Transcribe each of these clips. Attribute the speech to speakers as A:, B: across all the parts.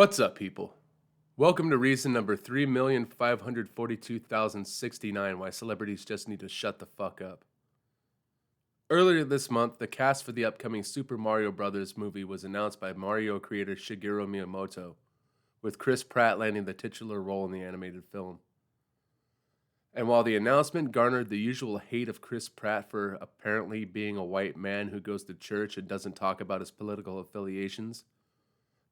A: What's up, people? Welcome to reason number 3,542,069 why celebrities just need to shut the fuck up. Earlier this month, the cast for the upcoming Super Mario Bros. Movie was announced by Mario creator Shigeru Miyamoto, with Chris Pratt landing the titular role in the animated film. And while the announcement garnered the usual hate of Chris Pratt for apparently being a white man who goes to church and doesn't talk about his political affiliations,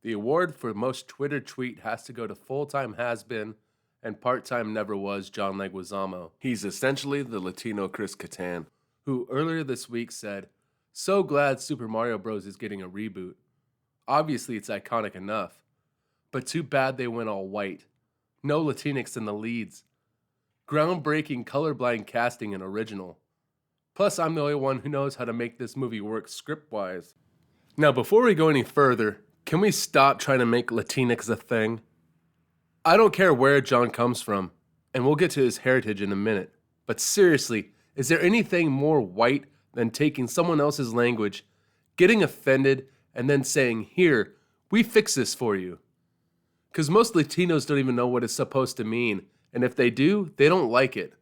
A: the award for most Twitter tweet has to go to full-time has-been and part-time never was John Leguizamo. He's essentially the Latino Chris Kattan, who earlier this week said, "So glad Super Mario Bros. Is getting a reboot. Obviously it's iconic enough, but too bad they went all white. No Latinx in the leads. Groundbreaking colorblind casting and original. Plus I'm the only one who knows how to make this movie work script-wise." Now before we go any further, can we stop trying to make Latinx a thing? I don't care where John comes from, and we'll get to his heritage in a minute, but seriously, is there anything more white than taking someone else's language, getting offended, and then saying, "Here, we fix this for you"? Because most Latinos don't even know what it's supposed to mean, and if they do, they don't like it.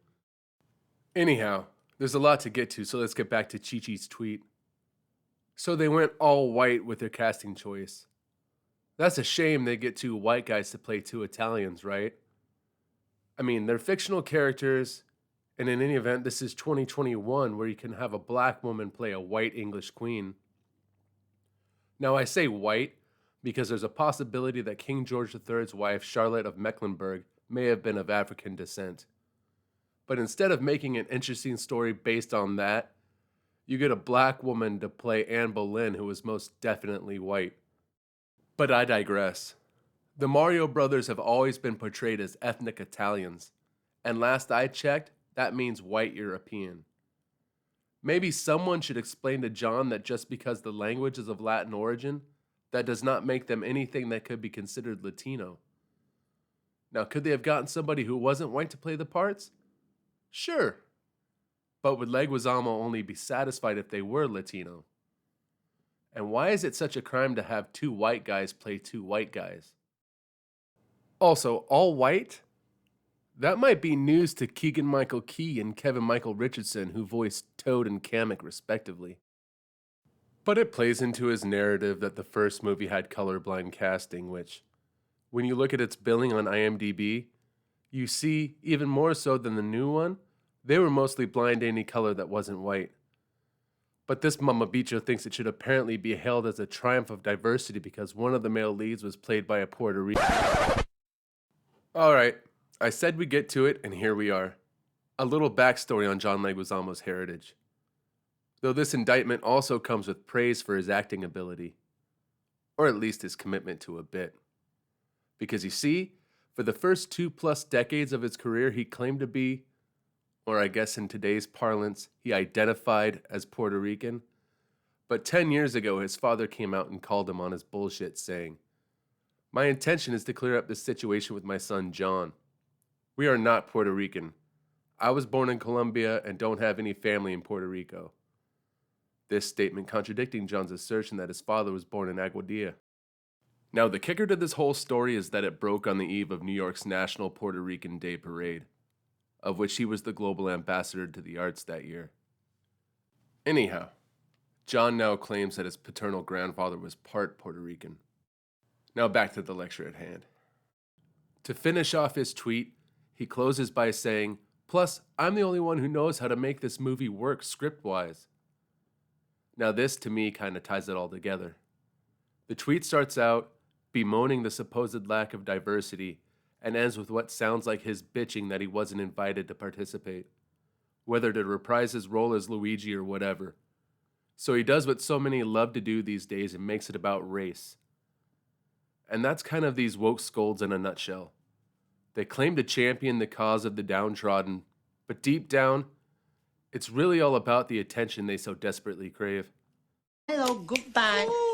A: Anyhow, there's a lot to get to, so let's get back to Chi-Chi's tweet. So they went all white with their casting choice. That's a shame they get two white guys to play two Italians, right? I mean, they're fictional characters, and in any event, this is 2021 where you can have a black woman play a white English queen. Now, I say white because there's a possibility that King George III's wife, Charlotte of Mecklenburg, may have been of African descent. But instead of making an interesting story based on that, you get a black woman to play Anne Boleyn, who is most definitely white. But I digress. The Mario brothers have always been portrayed as ethnic Italians, and last I checked, that means white European. Maybe someone should explain to John that just because the language is of Latin origin, that does not make them anything that could be considered Latino. Now, could they have gotten somebody who wasn't white to play the parts? Sure. But would Leguizamo only be satisfied if they were Latino? And why is it such a crime to have two white guys play two white guys? Also, all white? That might be news to Keegan-Michael Key and Kevin-Michael Richardson, who voiced Toad and Kamek respectively. But it plays into his narrative that the first movie had colorblind casting, which, when you look at its billing on IMDb, you see, even more so than the new one, they were mostly blind to any color that wasn't white. But this mamabicho thinks it should apparently be hailed as a triumph of diversity because one of the male leads was played by a Puerto Rican. Alright, I said we'd get to it, and here we are. A little backstory on John Leguizamo's heritage. Though this indictment also comes with praise for his acting ability. Or at least his commitment to a bit. Because you see, for the first 2+ decades of his career, he claimed to be, or I guess in today's parlance, he identified as Puerto Rican. But 10 years ago, his father came out and called him on his bullshit, saying, "My intention is to clear up this situation with my son, John. We are not Puerto Rican. I was born in Colombia and don't have any family in Puerto Rico." This statement contradicting John's assertion that his father was born in Aguadilla. Now, the kicker to this whole story is that it broke on the eve of New York's National Puerto Rican Day Parade, of which he was the global ambassador to the arts that year. Anyhow, John now claims that his paternal grandfather was part Puerto Rican. Now back to the lecture at hand. To finish off his tweet, he closes by saying, "Plus, I'm the only one who knows how to make this movie work script-wise." Now this, to me, kind of ties it all together. The tweet starts out bemoaning the supposed lack of diversity and ends with what sounds like his bitching that he wasn't invited to participate, whether to reprise his role as Luigi or whatever. So he does what so many love to do these days and makes it about race. And that's kind of these woke scolds in a nutshell. They claim to champion the cause of the downtrodden, but deep down, it's really all about the attention they so desperately crave.
B: Hello, goodbye.